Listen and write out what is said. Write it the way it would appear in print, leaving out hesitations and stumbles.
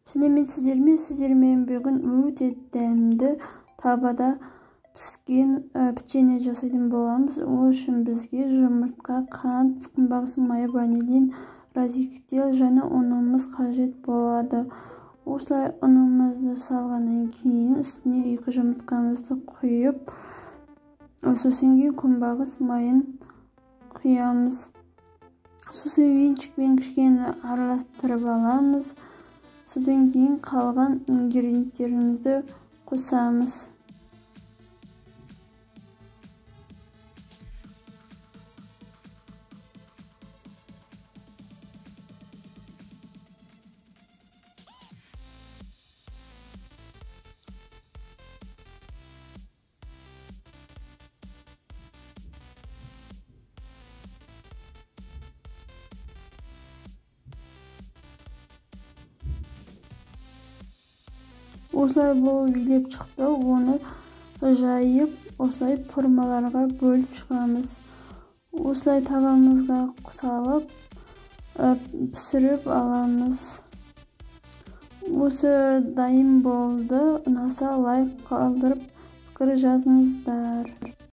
Сәлеметсіздер ме? Сіздермен бүгін өте дәмді табада піскен печенье жасайтын боламыз. Ол үшін бізге жұмыртқа, қант, күнбағыс майы, ванилин, розетка және ұнымыз қажет болады. Осылай ұнымызды салғаннан кейін үстіне 2 жұмыртқамызды құйып, сосын күнбағыс майын құямыз. Сосын венчикпен кішкене араластырып аламыз. Содан кейін қалған ингредиенттерімізді қосамыз. Осылай болып үйлеп шықты. Оны жайып, осылай формаларға бөліп шығамыз. Осылай табамызға салып, пісіріп аламыз. Осы дайын болды. Ұнаса лайк қалдырып, пікір жазыңыздар.